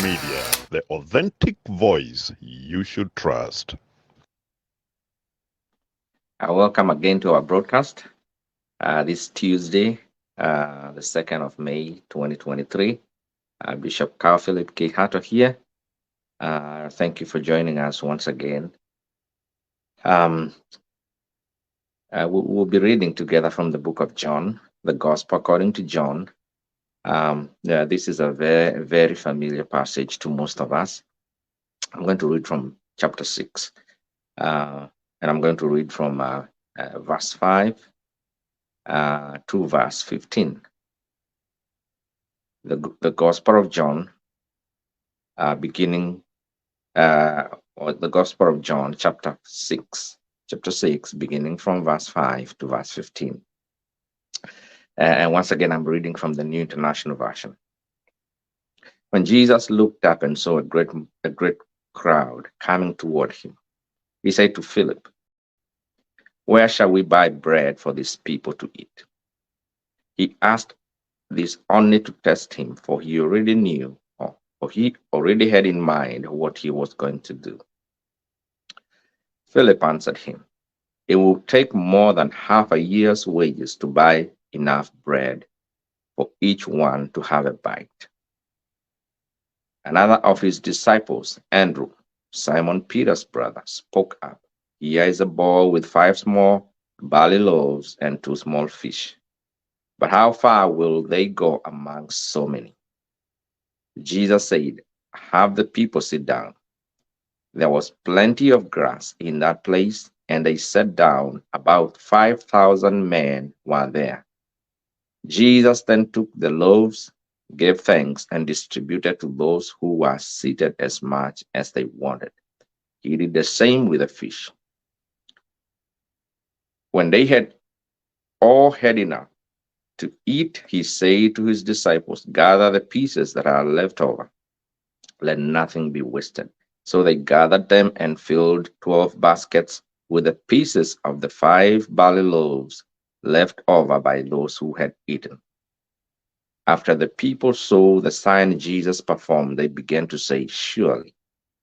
Media, the authentic voice you should trust. Welcome again to our broadcast this Tuesday, the 2nd of May, 2023. Bishop Philip K. Hatter here. Thank you for joining us once again. Um, we'll be reading together from the book of John, the Gospel according to John. This is a very, very familiar passage to most of us. I'm going to read from chapter 6, and I'm going to read from verse 5 to verse 15. The Gospel of John, beginning, or the Gospel of John, chapter 6, beginning from verse 5 to verse 15. And once again, I'm reading from the New International Version. When Jesus looked up and saw a great crowd coming toward him, he said to Philip, "Where shall we buy bread for these people to eat?" He asked this only to test him, for he already knew, or he already had in mind what he was going to do. Philip answered him, "It will take more than half a year's wages to buy enough bread for each one to have a bite." Another of his disciples, Andrew, Simon Peter's brother, spoke up. "Here is a boy with 5 small barley loaves and 2 small fish. But how far will they go among so many?" Jesus said, "Have the people sit down." There was plenty of grass in that place, and they sat down. About 5,000 men were there. Jesus then took the loaves, gave thanks, and distributed to those who were seated as much as they wanted. He did the same with the fish. When they had all had enough to eat, he said to his disciples, "Gather the pieces that are left over. Let nothing be wasted." So they gathered them and filled 12 baskets with the pieces of the 5 barley loaves left over by those who had eaten. After the people saw the sign Jesus performed, they began to say, "Surely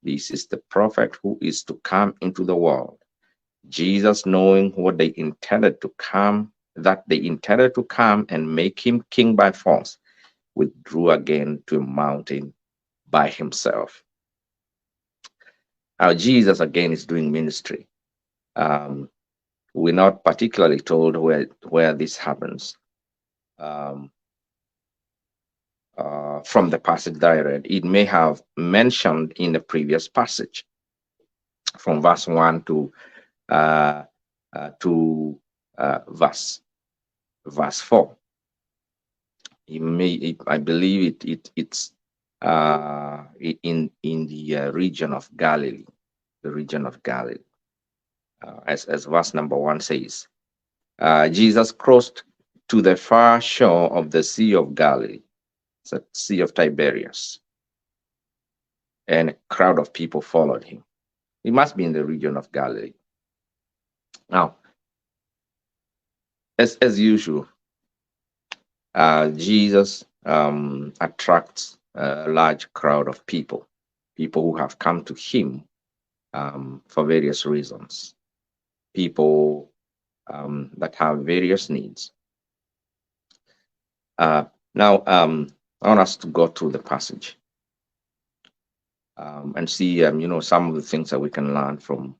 this is the prophet who is to come into the world." Jesus, knowing what they intended to come, that they intended to come and make him king by force, withdrew again to a mountain by himself. Now, Jesus again is doing ministry. Um, we're not particularly told where this happens. Um, from the passage that I read, it may have mentioned in the previous passage from verse 1 to verse 4. I believe it's in the region of Galilee, the region of Galilee, as verse number 1 says. Jesus crossed to the far shore of the Sea of Galilee, the Sea of Tiberias, and a crowd of people followed him. It must be in the region of Galilee. Now, as usual, Jesus attracts a large crowd of people who have come to him for various reasons, people that have various needs. Now, I want us to go through the passage and see, some of the things that we can learn from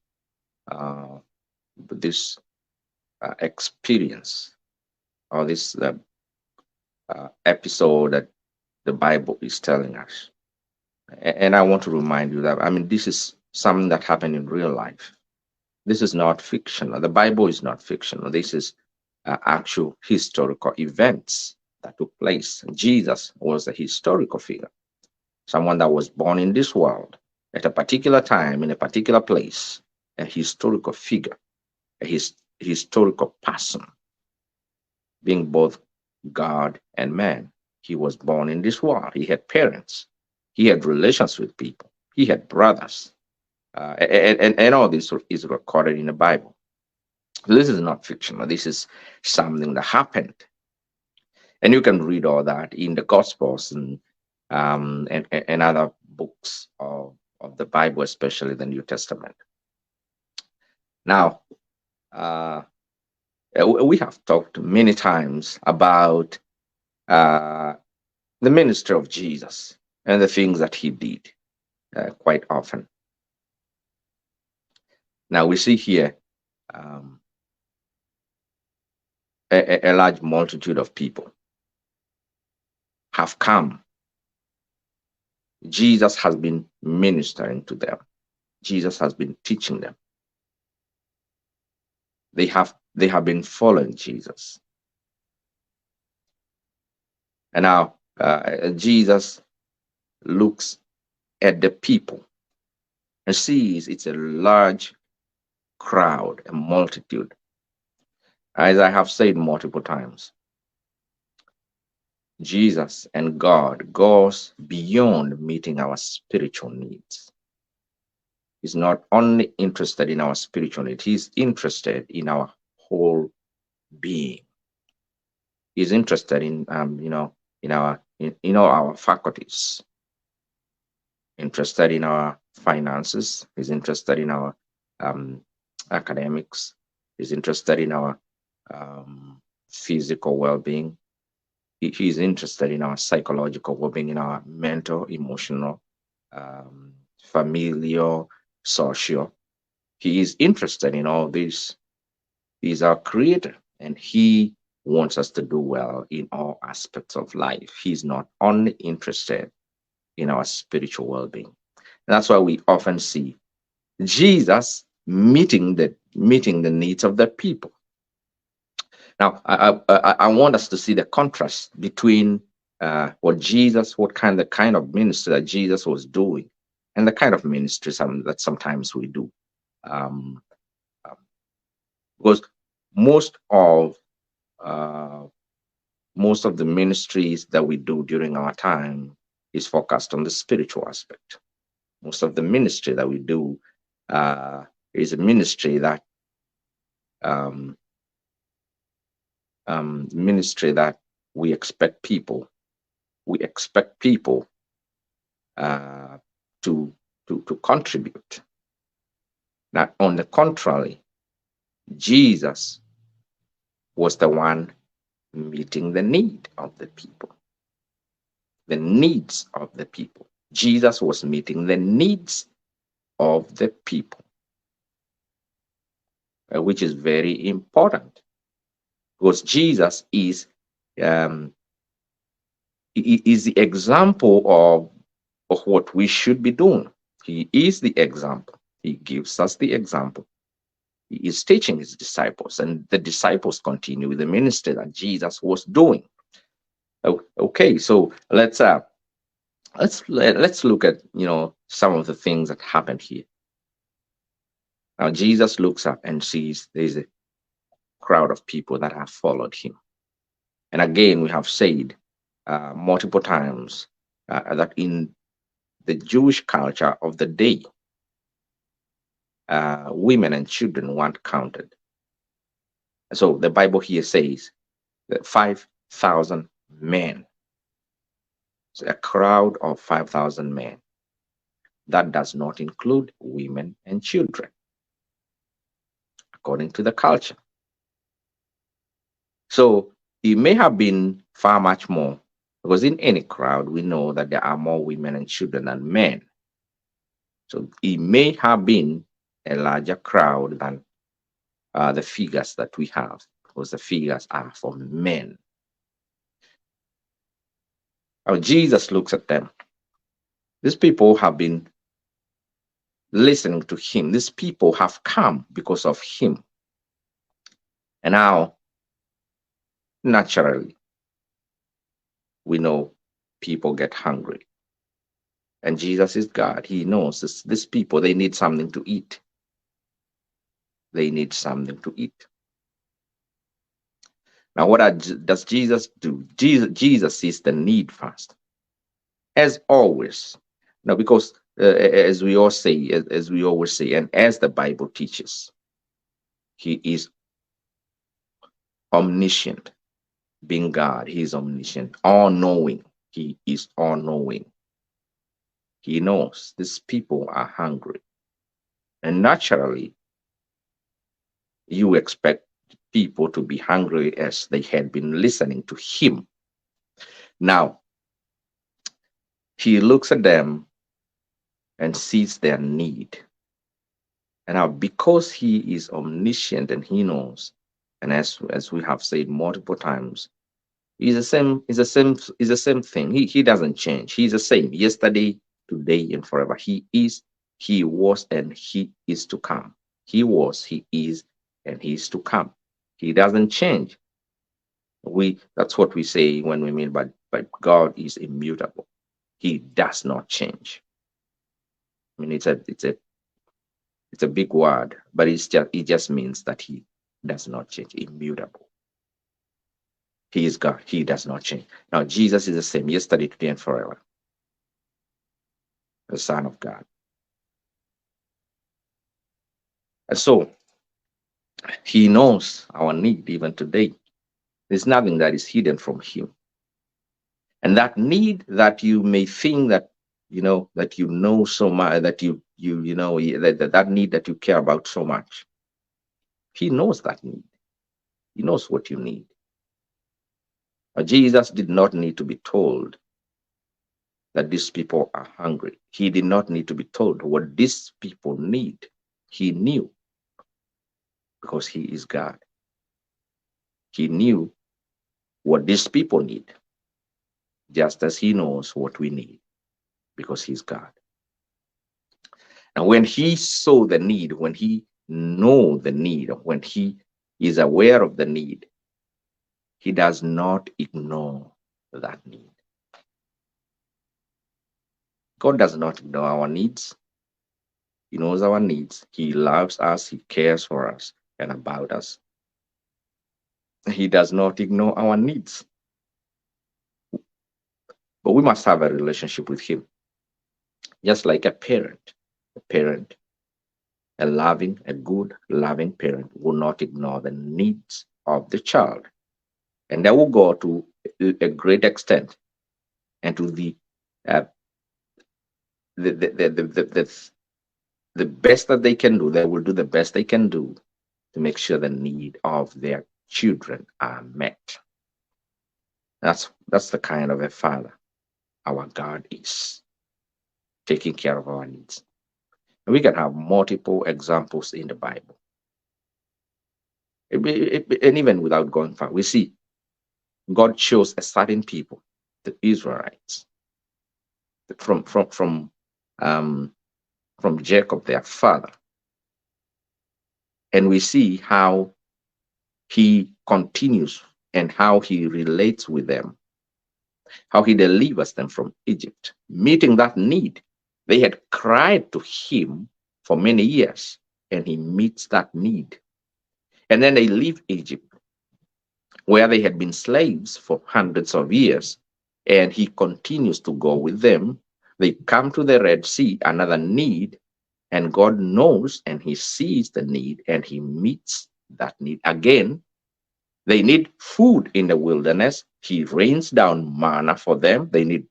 this experience, or this episode that the Bible is telling us. And I want to remind you that, this is something that happened in real life. This is not fictional. The Bible is not fictional. This is actual historical events that took place. Jesus was a historical figure, someone that was born in this world at a particular time in a particular place, a historical figure, a historical person, being both God and man. He was born in this world. He had parents. He had relations with people. He had brothers. And all this is recorded in the Bible. This is not fictional. This is something that happened. And you can read all that in the Gospels and other books of the Bible, especially the New Testament. Now, uh, we have talked many times about uh, the ministry of Jesus and the things that he did quite often. Now, we see here um, a large multitude of people have come. Jesus has been ministering to them. Jesus has been teaching them. They have been following Jesus. And now Jesus looks at the people and sees it's a large crowd, a multitude. As I have said multiple times, Jesus and God goes beyond meeting our spiritual needs. He's not only interested in our spiritual needs, he's interested in our whole being. He's interested in in all our faculties, interested in our finances, he's interested in our um, academics, he's interested in our physical well-being. He's interested in our psychological well-being, in our mental, emotional, familial, social. He is interested in all these. He's our creator, and he wants us to do well in all aspects of life. He's not only interested in our spiritual well-being. And that's why we often see Jesus meeting the needs of the people. Now, I want us to see the contrast between the kind of ministry that Jesus was doing, and the kind of ministry that sometimes we do. Um, because most of uh, most of the ministries that we do during our time is focused on the spiritual aspect. Most of the ministry that we do is a ministry um, that we expect people we expect people uh, to, to contribute. Now, on the contrary, Jesus was the one meeting the need of the people, the needs of the people. Jesus was meeting the needs of the people, which is very important, because Jesus um, is the example of what we should be doing. He is the example. He gives us the example. He is teaching his disciples, and the disciples continue with the ministry that Jesus was doing. Okay, so let's look at some of the things that happened here. Now Jesus looks up and sees there's a crowd of people that have followed him, and again we have said multiple times that in the Jewish culture of the day, women and children weren't counted. So the Bible here says that 5,000 men, so a crowd of 5,000 men. That does not include women and children, according to the culture. So it may have been far much more, because in any crowd, we know that there are more women and children than men. So it may have been a larger crowd than the figures that we have, because the figures are for men. Now Jesus looks at them. These people have been listening to him. These people have come because of him. And now, naturally, we know people get hungry. And Jesus is God. He knows these people, they need something to eat. They need something to eat. Now, does Jesus do? Jesus sees the need first, as always. Now, because as we all say, as we always say, and as the Bible teaches, he is omniscient. Being God, he is omniscient, all knowing. He is all knowing. He knows these people are hungry. And naturally, you expect people to be hungry as they had been listening to him. Now, he looks at them and sees their need. And now, because he is omniscient and he knows, and as we have said multiple times, he's the same thing. He doesn't change. He's the same yesterday, today, and forever. He is, he was, and he is to come. He was, he is, and he is to come. He doesn't change. We That's what we say when we mean by God is immutable. He does not change. I mean, it's a big word, but it just means that he does not change. Immutable. He is God. He does not change. Now Jesus is the same yesterday, today, and forever. The Son of God. And so he knows our need even today. There's nothing that is hidden from him. And that need that you may think that that you know so much, that that need that you care about so much, he knows that need. He knows what you need. Jesus did not need to be told that these people are hungry. He did not need to be told what these people need. He knew, because he is God. He knew what these people need, just as he knows what we need, because he's God. And when he saw the need, when he know the need, when he is aware of the need, he does not ignore that need. God does not ignore our needs. He knows our needs. He loves us. He cares for us and about us. He does not ignore our needs. But we must have a relationship with him, just like a parent. A parent, a good, loving parent will not ignore the needs of the child. And they will go to a great extent and to uh, the best that they can do. They will do the best they can do to make sure the need of their children are met. That's the kind of a father our God is, taking care of our needs. And we can have multiple examples in the Bible. And even without going far, we see God chose a certain people, the Israelites, from um, from Jacob, their father, and we see how he continues and how he relates with them, how he delivers them from Egypt, meeting that need. They had cried to him for many years, and he meets that need. And then they leave Egypt, where they had been slaves for hundreds of years, and he continues to go with them. They come to the Red Sea, another need, and God knows and he sees the need and he meets that need again. They need food in the wilderness. He rains down manna for them. They need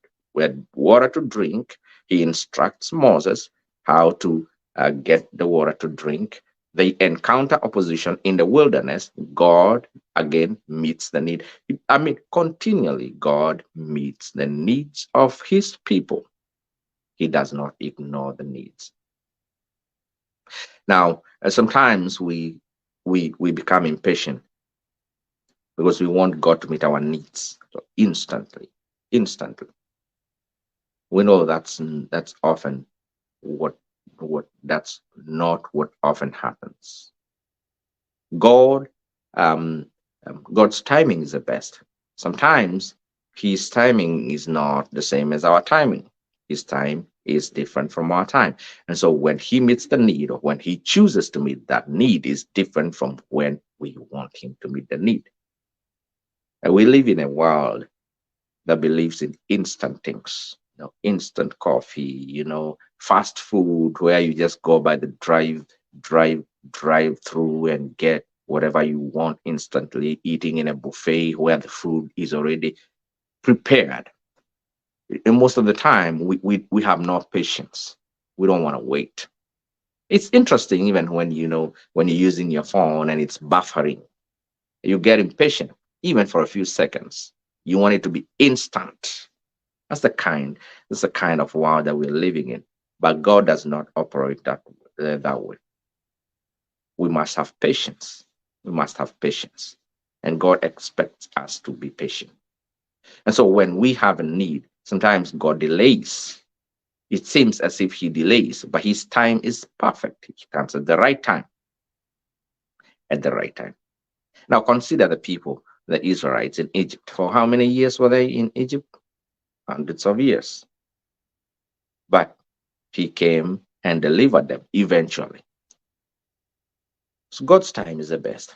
water to drink. He instructs Moses how to get the water to drink. They encounter opposition in the wilderness. God again meets the need. I mean, continually, God meets the needs of his people. He does not ignore the needs. Now, sometimes we become impatient because we want God to meet our needs instantly. Instantly. We know that's often what that's not what often happens. God, um, God's timing is the best. Sometimes His timing is not the same as our timing. His time is different from our time, and so when He meets the need, or when He chooses to meet that need, is different from when we want Him to meet the need. And we live in a world that believes in instant things, instant coffee, fast food, where you just go by the drive through and get whatever you want instantly, eating in a buffet where the food is already prepared. And most of the time, we have no patience. We don't want to wait. It's interesting, even when when you're using your phone and it's buffering, you get impatient, even for a few seconds. You want it to be instant. That's the kind. That's the kind of world that we're living in. But God does not operate that way. We must have patience. We must have patience, and God expects us to be patient. And so, when we have a need, sometimes God delays. It seems as if He delays, but His time is perfect. He comes at the right time. At the right time. Now, consider the people, the Israelites in Egypt. For how many years were they in Egypt? Hundreds of years. But He came and delivered them eventually. So God's time is the best.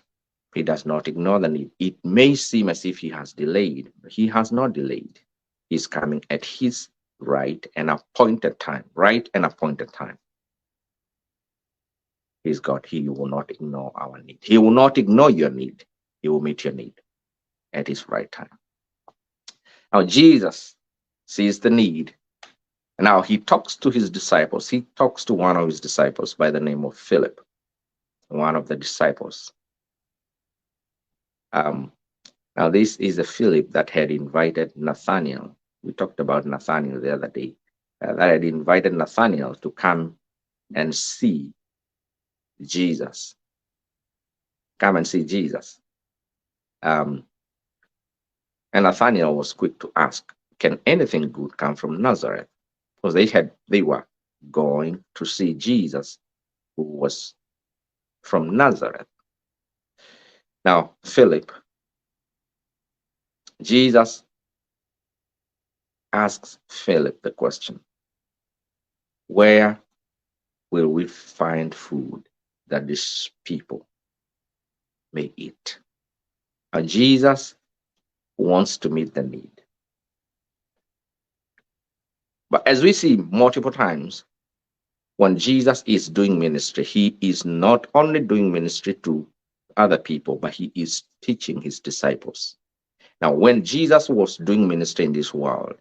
He does not ignore the need. It may seem as if He has delayed, but He has not delayed. He's coming at His right and appointed time. Right and appointed time. He's God. He will not ignore our need. He will not ignore your need. He will meet your need at His right time. Now, Jesus sees the need. Now, He talks to His disciples. He talks to one of His disciples by the name of Philip, one of the disciples. Um, Now, this is a Philip that had invited Nathanael. We talked about Nathanael the other day. That had invited Nathanael to come and see Jesus. Come and see Jesus. Um, and Nathanael was quick to ask, "Can anything good come from Nazareth?" Because they were going to see Jesus, who was from Nazareth. Now, Jesus asks Philip the question, "Where will we find food that these people may eat?" And Jesus wants to meet the need. But as we see multiple times, when Jesus is doing ministry, He is not only doing ministry to other people, but He is teaching His disciples. Now, when Jesus was doing ministry in this world,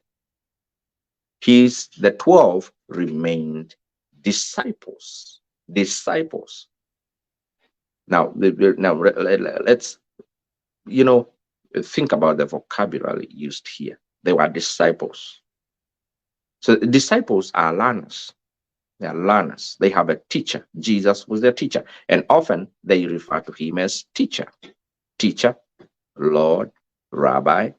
the 12 remained disciples. Disciples. Now let's think about the vocabulary used here. They were disciples. So disciples are learners. They are learners. They have a teacher. Jesus was their teacher. And often they refer to Him as teacher. Teacher, Lord, Rabbi.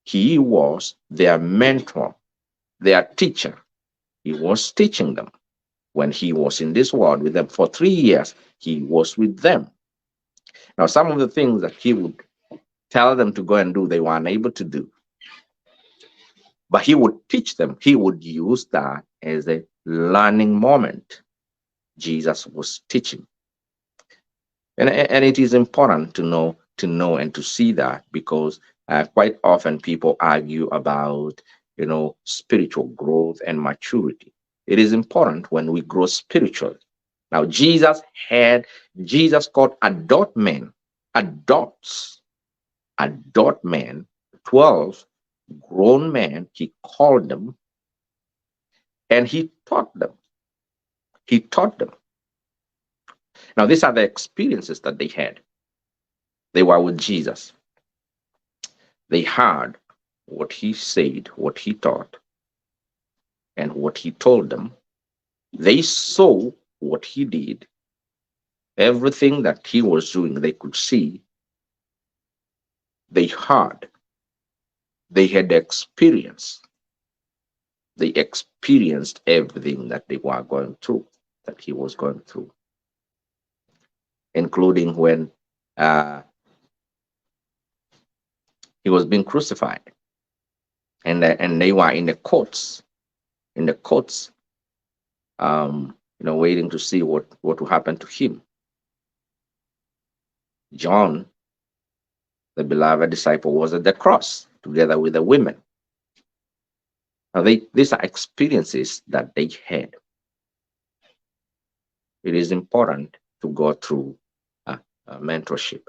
He was their mentor, their teacher. He was teaching them. When He was in this world with them for 3 years, He was with them. Now, some of the things that He would tell them to go and do, they were unable to do. But He would teach them. He would use that as a learning moment. Jesus was teaching. And it is important to know and to see that, because quite often people argue about spiritual growth and maturity. It is important when we grow spiritually. Now, Jesus called adults, adult men, 12 grown men. He called them and He taught them. He taught them. Now, these are the experiences that they had. They were with Jesus. They heard what He said, what He taught, and what He told them. They saw what He did. Everything that He was doing, they could see. They heard. They had experience. They experienced everything that they were going through, that He was going through, including when He was being crucified, and they were in the courts, waiting to see what will happen to Him. John, the beloved disciple, was at the cross together with the women. Now, these are experiences that they had. It is important to go through mentorship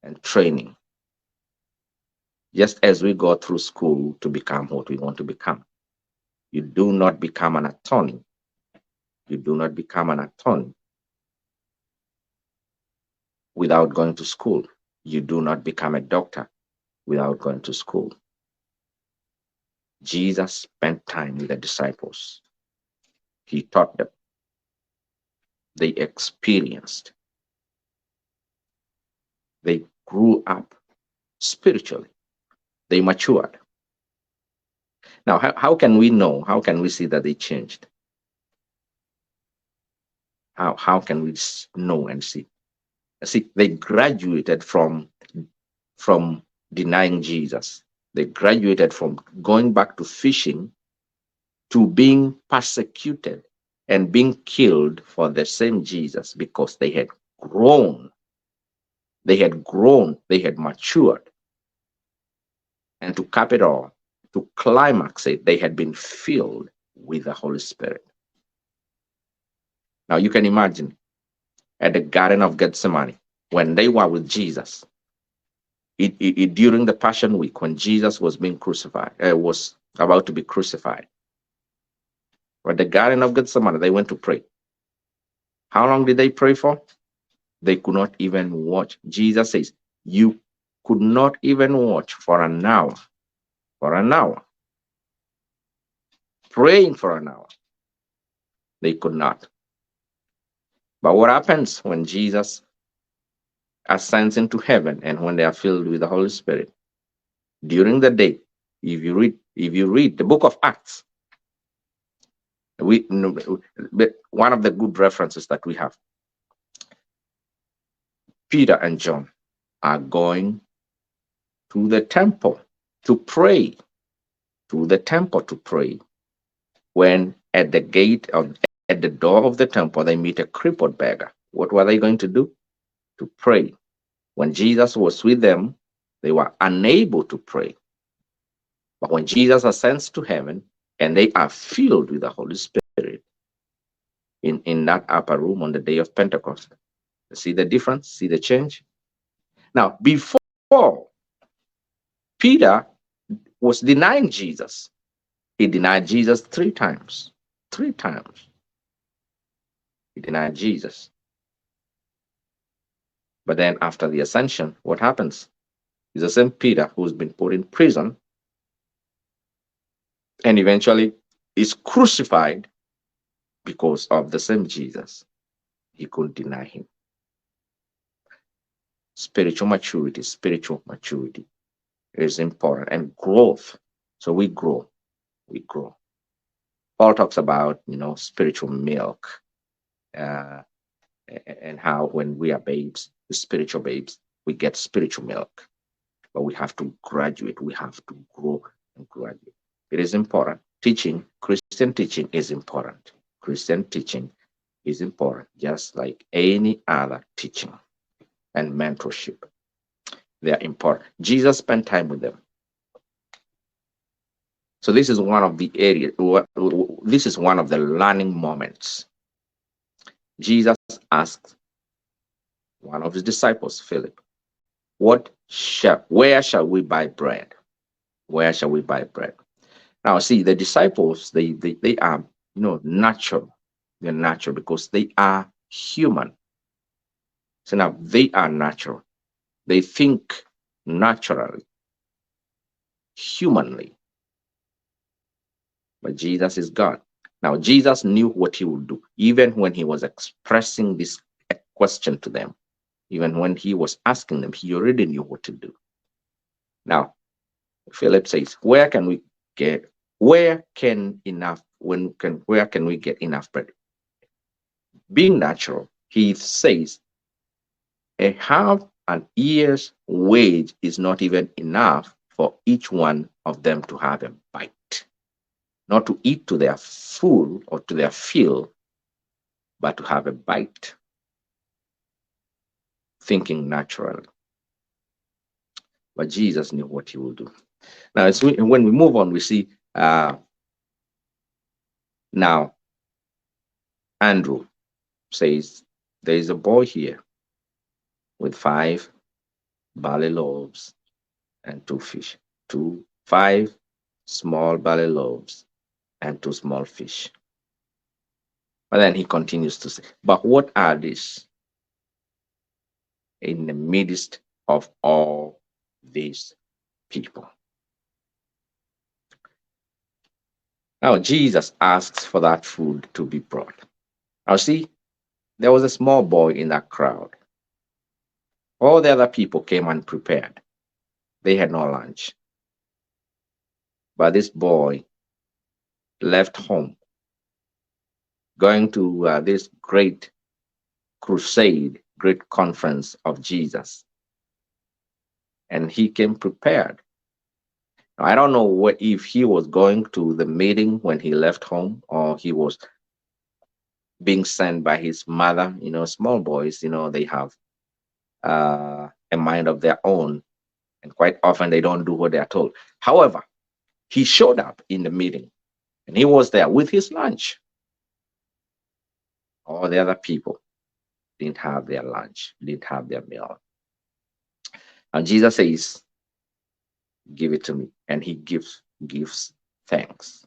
and training. Just as we go through school to become what we want to become. You do not become an attorney. You do not become an attorney without going to school. You do not become a doctor without going to school. Jesus spent time with the disciples. He taught them. They experienced. They grew up spiritually. They matured. Now, how can we know? How can we see that they changed? How can we know and see? See, they graduated from denying Jesus. They graduated from going back to fishing to being persecuted and being killed for the same Jesus because they had grown. They had grown. They had matured. And to cap it all, to climax it, they had been filled with the Holy Spirit. Now you can imagine at the Garden of Gethsemane when they were with Jesus, during the Passion Week when Jesus was being crucified, was about to be crucified. At the Garden of Gethsemane, they went to pray. How long did they pray for? They could not even watch. Jesus says, you could not even watch for an hour. For an hour. Praying for an hour. They could not. But what happens when Jesus ascends into heaven and when they are filled with the Holy Spirit? During the day, if you read the book of Acts, one of the good references that we have, Peter and John are going to the temple to pray, to the temple to pray. When at the gate of at the door of the temple they meet a crippled beggar. What were they going to do? To pray. When Jesus was with them, they were unable to pray. But when Jesus ascends to heaven and they are filled with the Holy Spirit in that upper room on the day of Pentecost, see the difference? See the change? Now, before Peter was denying Jesus, he denied Jesus 3 times. 3 times. He denied Jesus. But then after the ascension, what happens? It's the same Peter who's been put in prison and eventually is crucified because of the same Jesus. He couldn't deny him. Spiritual maturity is important, and growth. So we grow. Paul talks about, spiritual milk, uh, and how when we are babes, the spiritual babes, we get spiritual milk. But we have to graduate. We have to grow and graduate. It is important. Christian teaching is important. Christian teaching is important, just like any other teaching and mentorship. They are important. Jesus spent time with them. So this is one of the areas, this is one of the learning moments. Jesus asked one of his disciples, Phillip, where shall we buy bread? Where shall we buy bread? Now, see, the disciples, they are, natural. They're natural because they are human. So now they are natural. They think naturally, humanly. But Jesus is God. Now, Jesus knew what he would do, even when he was expressing this question to them, even when he was asking them, he already knew what to do. Now, Philip says, where can we get enough bread? Being natural, he says, a half an year's wage is not even enough for each one of them to have a bite. Not to eat to their full or to their fill, but to have a bite. Thinking naturally. But Jesus knew what he would do. Now, when we move on, we see now Andrew says, there is a boy here with 5 barley loaves and two fish. Two, five small barley loaves and two small fish. But then he continues to say, but what are these in the midst of all these people? Now Jesus asks for that food to be brought. Now see, there was a small boy in that crowd. All the other people came unprepared. They had no lunch. But this boy left home, going to this great crusade, great conference of Jesus. And he came prepared. Now, I don't know what if he was going to the meeting when he left home or he was being sent by his mother. Small boys, they have a mind of their own, and quite often they don't do what they are told. However, he showed up in the meeting and he was there with his lunch. All the other people didn't have their lunch, didn't have their meal. And Jesus says, give it to me. And he gives thanks.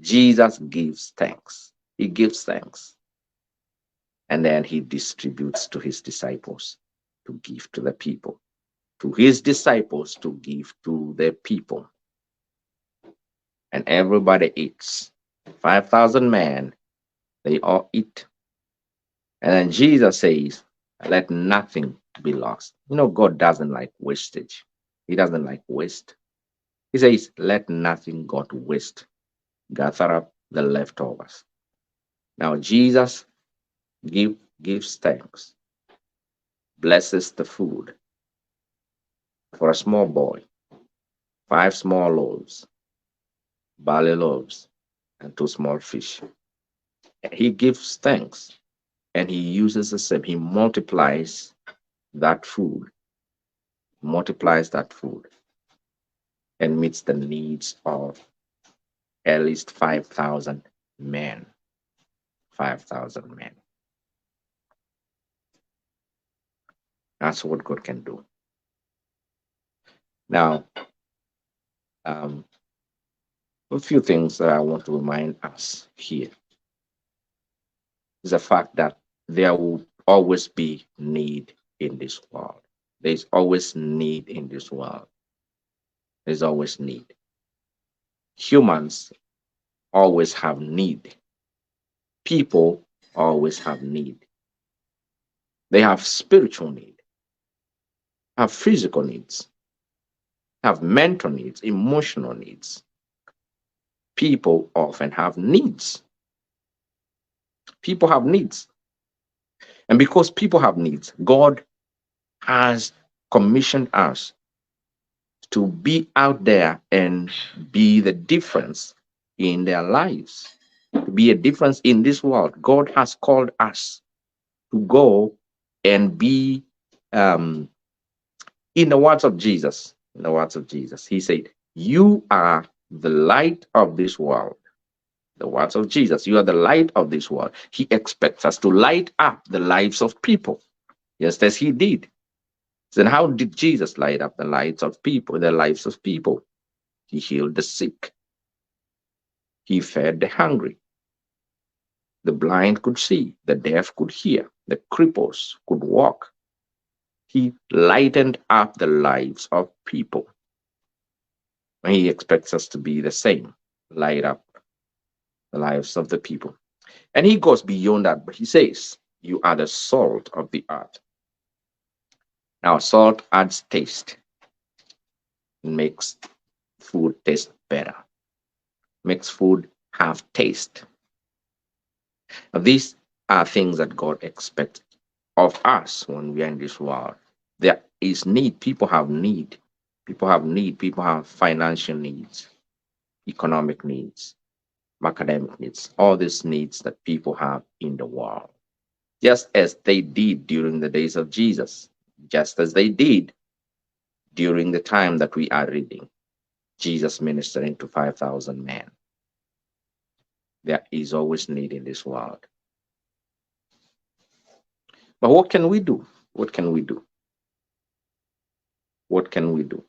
Jesus gives thanks. He gives thanks. And then he distributes to his disciples to give to the people. To his disciples to give to the people. And everybody eats. 5,000 men, they all eat. And then Jesus says, let nothing be lost. God doesn't like wastage. He doesn't like waste. He says, let nothing go to waste. Gather up the leftovers. Now, Jesus gives thanks, blesses the food for a small boy, five small loaves, barley loaves, and two small fish. He gives thanks and he uses the same. He that food, multiplies that food, and meets the needs of at least 5,000 men. 5,000 men. That's what God can do. Now, um, a few things that I want to remind us here is the fact that there will always be need in this world. There's always need in this world. There's always need. Humans always have need. People always have need. They have spiritual need, have physical needs, have mental needs, emotional needs. People often have needs. People have needs. And because people have needs, God has commissioned us to be out there and be the difference in their lives, to be a difference in this world. God has called us to go and be, in the words of Jesus, he said, you are the light of this world. The words of Jesus, you are the light of this world. He expects us to light up the lives of people, just as he did. Then how did Jesus light up the lives of people, the lives of people? He healed the sick. He fed the hungry. The blind could see, the deaf could hear, the cripples could walk. He lightened up the lives of people. And he expects us to be the same, light up the lives of the people. And he goes beyond that, but he says, you are the salt of the earth. Now, salt adds taste, makes food taste better, makes food have taste. Now, these are things that God expects of us when we are in this world. There is need. People have need. People have need. People have financial needs, economic needs, academic needs, all these needs that people have in the world. Just as they did during the days of Jesus, just as they did during the time that we are reading, Jesus ministering to 5,000 men. There is always need in this world. But what can we do? What can we do? What can we do?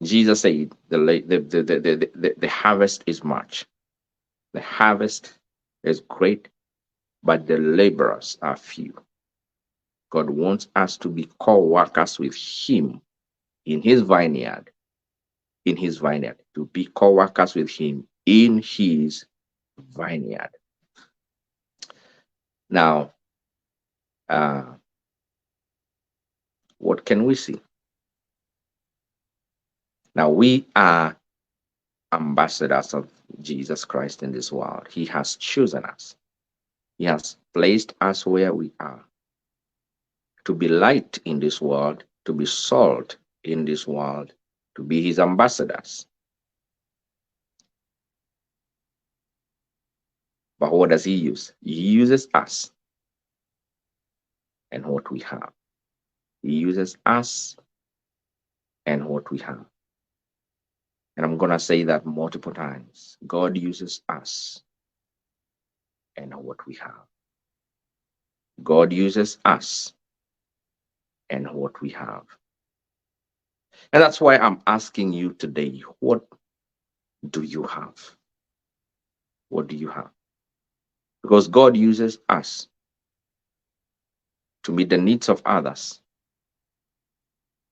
Jesus said, the harvest is much. The harvest is great, but the laborers are few. God wants us to be co-workers with Him in His vineyard, to be co-workers with Him in His vineyard. Now, what can we see? Now, we are ambassadors of Jesus Christ in this world. He has chosen us. He has placed us where we are to be light in this world, to be salt in this world, to be His ambassadors. But what does He use? He uses us and what we have. He uses us and what we have. And I'm going to say that multiple times. God uses us and what we have. God uses us and what we have. And that's why I'm asking you today, what do you have? What do you have? Because God uses us to meet the needs of others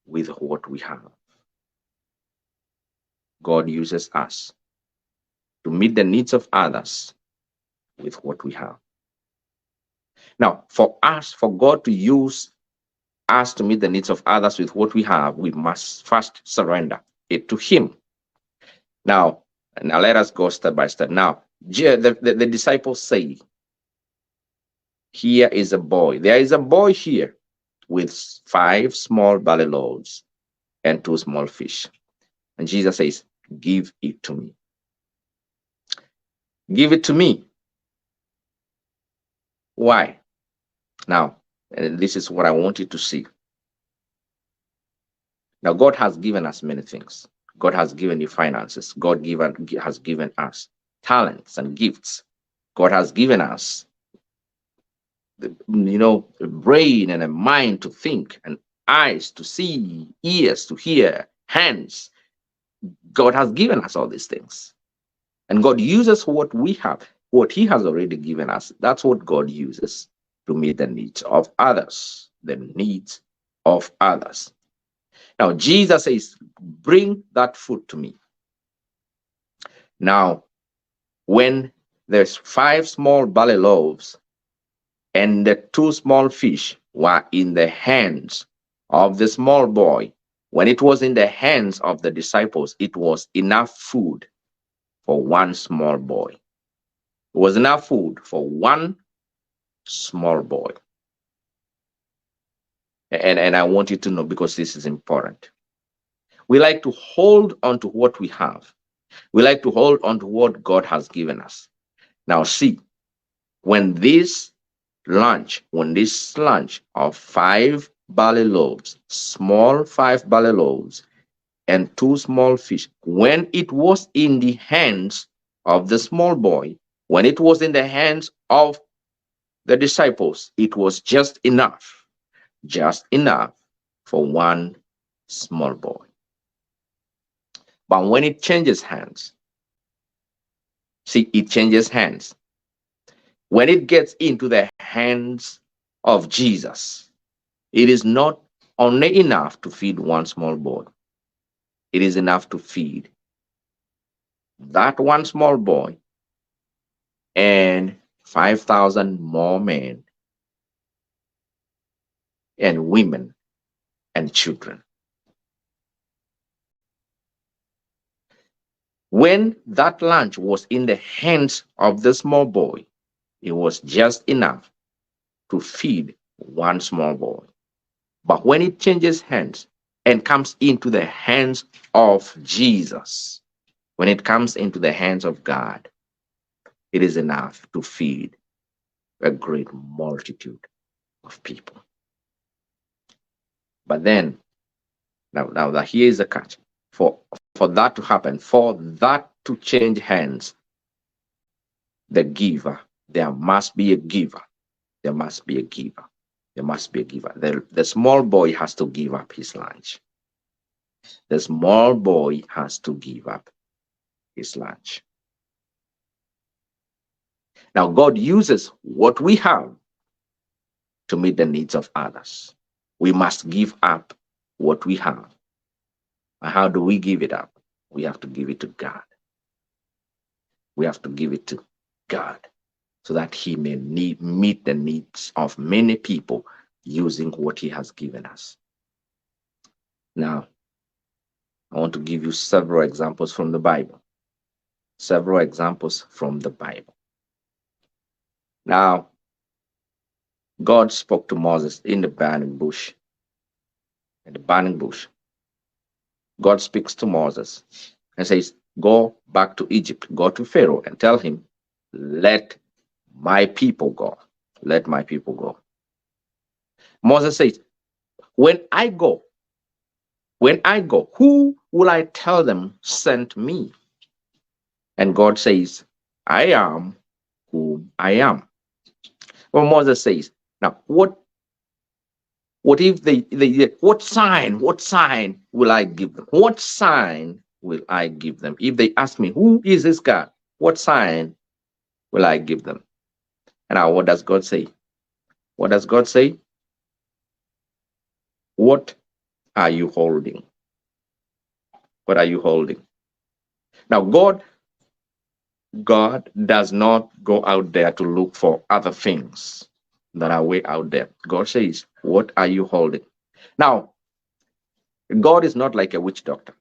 with what we have. God uses us to meet the needs of others with what we have. Now, for God to use us to meet the needs of others with what we have, we must first surrender it to Him. Now let us go step by step. Now, the disciples say, here is a boy. There is a boy here with 5 small barley loaves and 2 small fish. And Jesus says, give it to me. Give it to me. Why? Now, this is what I want you to see. Now, God has given us many things. God has given you finances. God has given us talents and gifts. God has given us, a brain and a mind to think, and eyes to see, ears to hear, hands. God has given us all these things. And God uses what we have, what He has already given us. That's what God uses to meet the needs of others. The needs of others. Now, Jesus says, bring that food to me. Now, when there's 5 small barley loaves and the 2 small fish were in the hands of the small boy, when it was in the hands of the disciples, it was enough food for 1 small boy. It was enough food for 1 small boy. And I want you to know, because this is important. We like to hold on to what we have. We like to hold on to what God has given us. Now see, when this lunch of 5 barley loaves, small 5 barley loaves, and 2 small fish, when it was in the hands of the small boy, when it was in the hands of the disciples, it was just enough for 1 small boy. But when it changes hands, see, it changes hands. When it gets into the hands of Jesus, it is not only enough to feed 1 small boy. It is enough to feed that 1 small boy and 5,000 more men and women and children. When that lunch was in the hands of the small boy, it was just enough to feed 1 small boy. But when it changes hands and comes into the hands of Jesus, when it comes into the hands of God, it is enough to feed a great multitude of people. But then, now here is the catch. For that to happen, for that to change hands, the giver, there must be a giver. There must be a giver. There must be a giver. The small boy has to give up his lunch. The small boy has to give up his lunch. Now, God uses what we have to meet the needs of others. We must give up what we have. And how do we give it up? We have to give it to God. We have to give it to God so that He may meet the needs of many people using what He has given us. Now, I want to give you several examples from the Bible. Several examples from the Bible. Now, God spoke to Moses in the burning bush. In the burning bush, God speaks to Moses and says, "Go back to Egypt, go to Pharaoh and tell him, let my people go. Let my people go." Moses says, When I go, who will I tell them sent me?" And God says, "I am whom I am." Well, Moses says, "Now, what if what sign will I give them? What sign will I give them? If they ask me, who is this God? What sign will I give them?" And now, what does God say? What does God say? What are you holding? What are you holding? Now, God does not go out there to look for other things that are way out there. God says, "What are you holding?" Now, God is not like a witch doctor.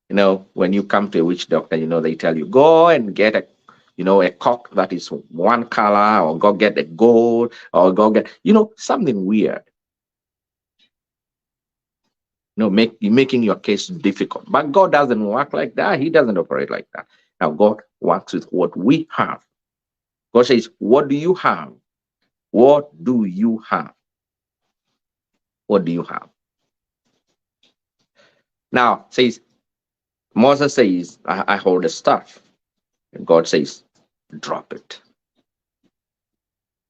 When you come to a witch doctor, they tell you, go and get a cock that is one color, or go get a gold, or go get, something weird, making your case difficult. But God doesn't work like that. He doesn't operate like that. Now, God works with what we have. God says, "What do you have? What do you have? What do you have?" Now, Moses says, I hold a staff. And God says, "Drop it."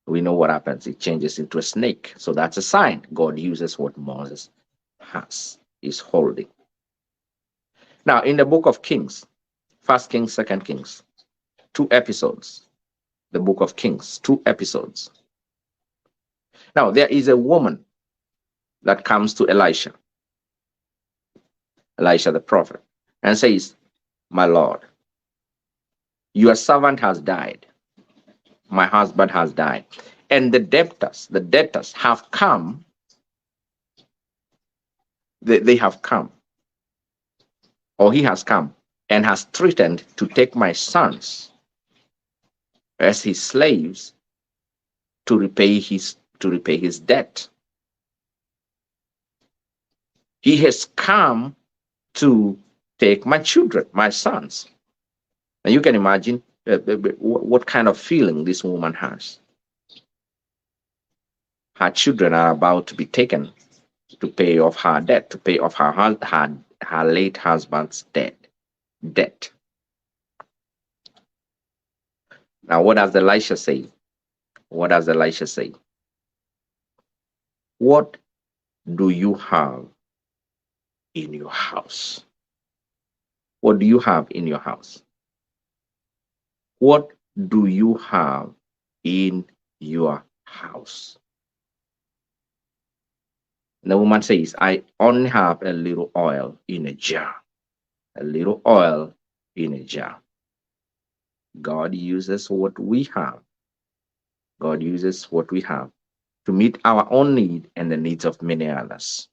We know what happens. It changes into a snake. So that's a sign. God uses what Moses is holding. Now, in the book of Kings, First Kings, Second Kings, 2 episodes. The book of Kings, 2 episodes. Now, there is a woman that comes to Elisha the prophet, and says, "My Lord, your servant has died. My husband has died. And the debtors have come. They have come, or he has come, and has threatened to take my sons as his slaves to repay his debt. He has come to take my children, my sons." And you can imagine what kind of feeling this woman has. Her children are about to be taken to pay off her debt, to pay off her late husband's debt. Now, what does Elisha say? What does Elisha say? What do you have in your house? What do you have in your house? What do you have in your house? And the woman says, "I only have a little oil in a jar." A little oil in a jar. God uses what we have. God uses what we have to meet our own need and the needs of many others.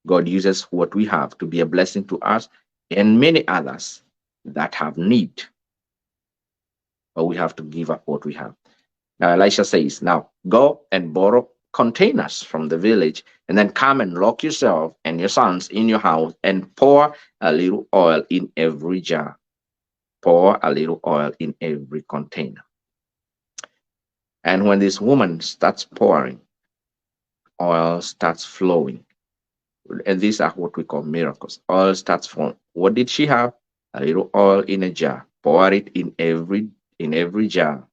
God uses what we have to be a blessing to us and many others that have need. But we have to give up what we have. Now, Elisha says, "Now go and borrow containers from the village, and then come and lock yourself and your sons in your house, and pour a little oil in every jar. Pour a little oil in every container." And when this woman starts pouring, oil starts flowing. And these are what we call miracles. Oil starts flowing. What did she have? A little oil in a jar. Pour it in every jar.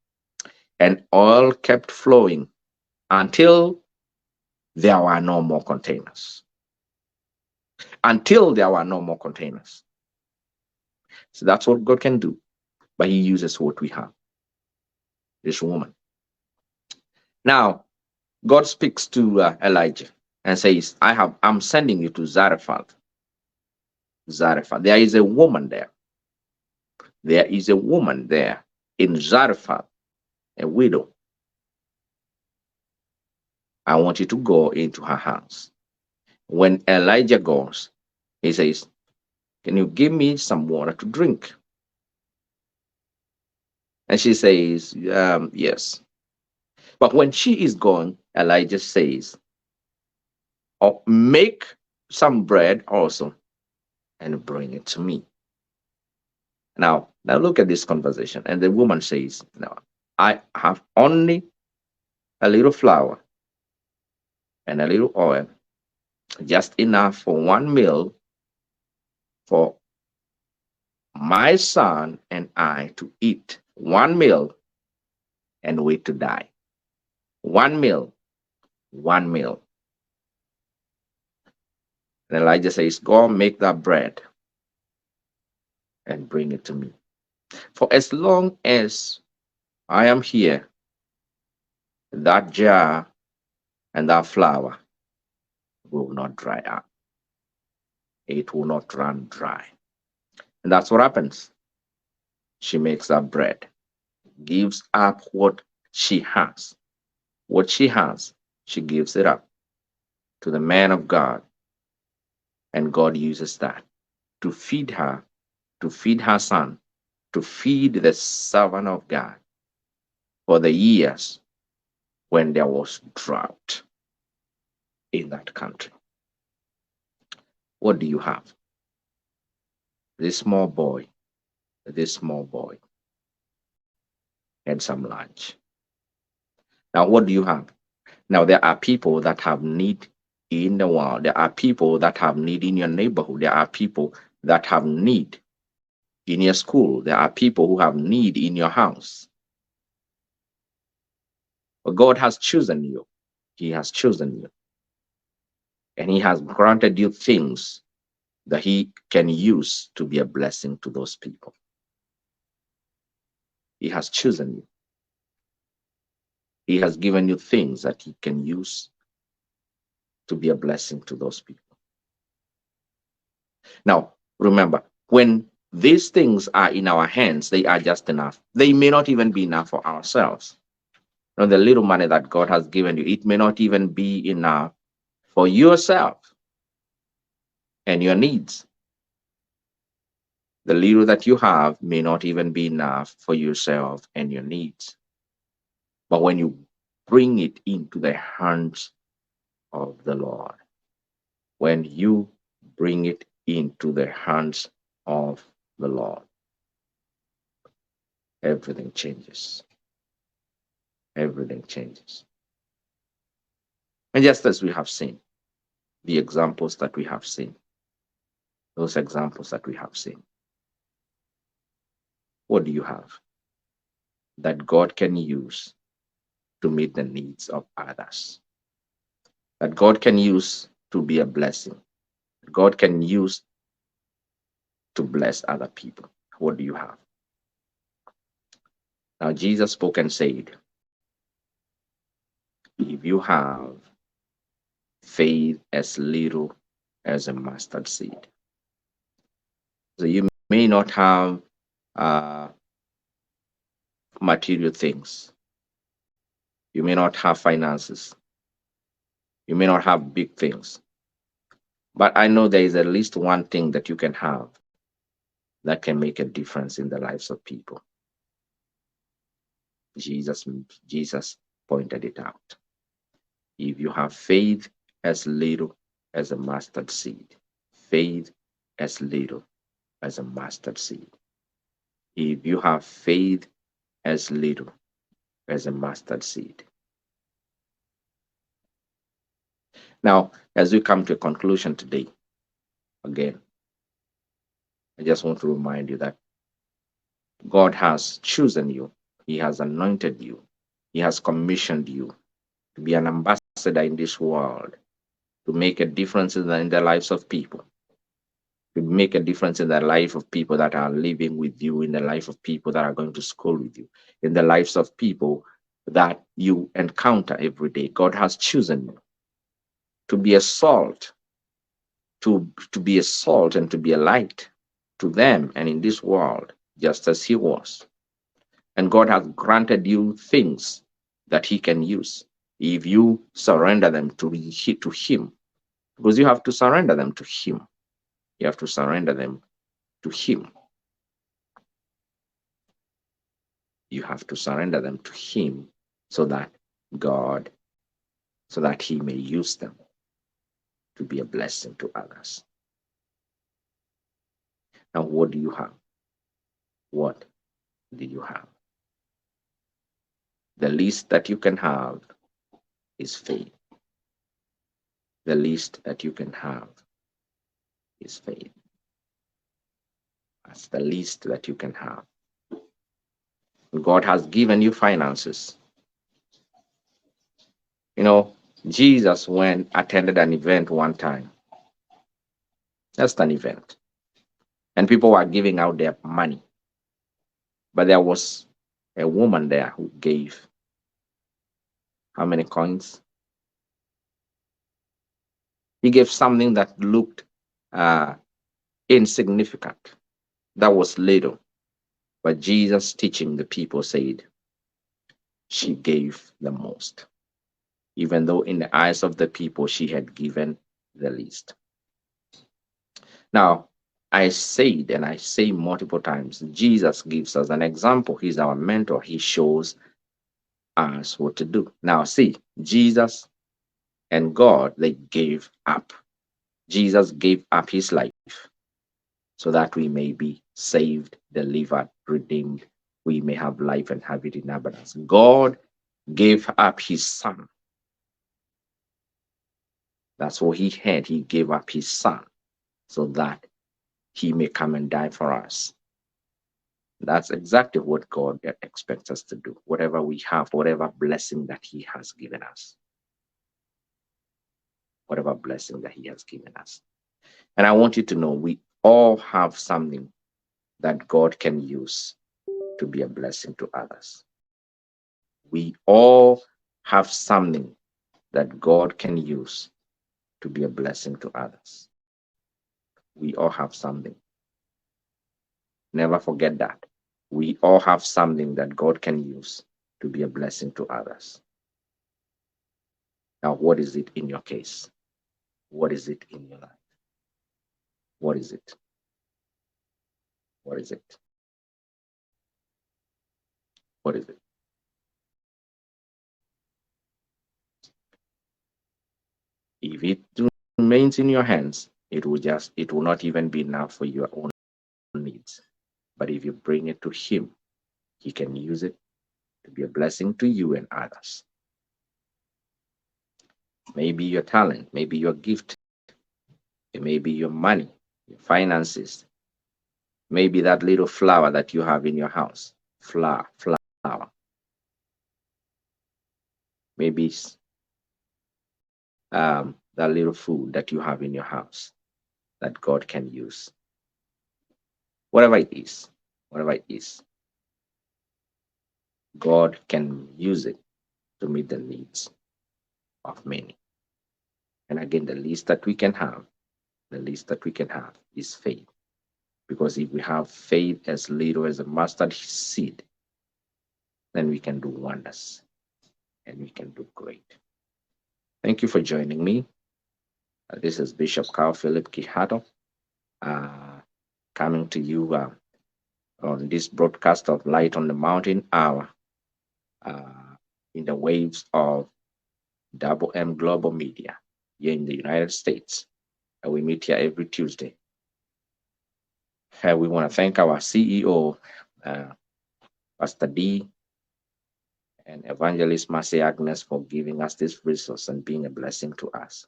And oil kept flowing until there were no more containers. until there were no more containers. So that's what God can do. But he uses what we have, this woman. Now, God speaks to Elijah and says, I'm sending you to Zarephath. Zarephath. There is a woman there. There is a woman there in Zarephath, a widow. I want you to go into her house. When Elijah goes, he says, can you give me some water to drink? And she says, yes. But when she is gone, Elijah says, oh, make some bread also and bring it to me. Now look at this conversation. And the woman says, no, I have only a little flour and a little oil, just enough for one meal for my son and I to eat. One meal and wait to die. One meal, one meal. And Elijah says, go make that bread and bring it to me. For as long as I am here, that jar and that flour will not dry up. It will not run dry. And that's what happens. She makes that bread, gives up what she has. What she has, she gives it up to the man of God. And God uses that to feed her, to feed her son, to feed the servant of God for the years when there was drought in that country. What do you have? This small boy had some lunch. Now, what do you have? Now, there are people that have need in the world. There are people that have need in your neighborhood. There are people that have need in your school. There are people who have need in your house. But God has chosen you. He has chosen you. And He has granted you things that He can use to be a blessing to those people. He has chosen you. He has given you things that He can use to be a blessing to those people. Now, remember, when these things are in our hands, they are just enough. They may not even be enough for ourselves. You know, the little money that God has given you, it may not even be enough for yourself and your needs. The little that you have may not even be enough for yourself and your needs. But when you bring it into the hands of the Lord, when you bring it into the hands of the Lord, everything changes. Everything changes. And just as we have seen, the examples that we have seen, those examples that we have seen, what do you have that God can use to meet the needs of others? That God can use to be a blessing? God can use to bless other people? What do you have? Now, Jesus spoke and said, if you have faith as little as a mustard seed. So you may not have material things. You may not have finances. You may not have big things. But I know there is at least one thing that you can have that can make a difference in the lives of people. Jesus pointed it out. If you have faith as little as a mustard seed, faith as little as a mustard seed. If you have faith as little as a mustard seed. Now, as we come to a conclusion today, again, I just want to remind you that God has chosen you. He has anointed you. He has commissioned you to be an ambassador in this world, to make a difference in the lives of people. to make a difference in the life of people that are living with you, in the life of people that are going to school with you, in the lives of people that you encounter every day. God has chosen you to be a salt, to be a salt and to be a light to them and in this world, just as He was. And God has granted you things that He can use if you surrender them to Him, because you have to surrender them to Him. You have to surrender them to Him. You have to surrender them to Him so that God, so that He may use them to be a blessing to others. Now, what do you have? What do you have? The least that you can have is faith. The least that you can have is faith. That's the least that you can have. God has given you finances. You know, Jesus attended an event one time, just an event, and people were giving out their money. But there was a woman there who gave how many coins? He gave something that looked insignificant. That was little. But Jesus, teaching the people, said she gave the most, even though in the eyes of the people she had given the least. Now, I said, and I say multiple times, Jesus gives us an example. He's our mentor. He shows us what to do. Now, see, Jesus and God, they gave up. Jesus gave up his life so that we may be saved, delivered, redeemed. We may have life and have it in abundance. God gave up his son. That's what he had. He gave up his son so that he may come and die for us. That's exactly what God expects us to do. Whatever we have, whatever blessing that he has given us. Whatever blessing that he has given us. And I want you to know we all have something that God can use to be a blessing to others. We all have something that God can use to be a blessing to others. We all have something. Never forget that. We all have something that God can use to be a blessing to others. Now, what is it in your case? What is it in your life? What is it? What is it? What is it? If it remains in your hands, it will not even be enough for your own needs. But if you bring it to him, he can use it to be a blessing to you and others. Maybe your talent, maybe your gift, it may be your money, your finances, maybe that little flower that you have in your house. Flower. Maybe that little food that you have in your house that God can use. Whatever it is, God can use it to meet the needs of many. And again, the least that we can have is faith. Because if we have faith as little as a mustard seed, then we can do wonders and we can do great. Thank you for joining me. This is Bishop Carl Phillip Kihato, coming to you on this broadcast of Light on the Mountain Hour in the waves of Double M Global Media here in the United States. We meet here every Tuesday. We want to thank our CEO, Pastor D, and Evangelist Mercy Agnes for giving us this resource and being a blessing to us.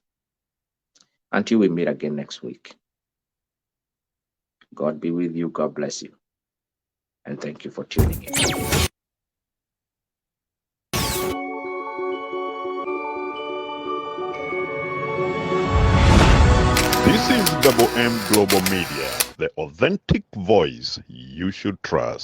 Until we meet again next week, God be with you. God bless you. And thank you for tuning in. This is Double M Global Media, the authentic voice you should trust.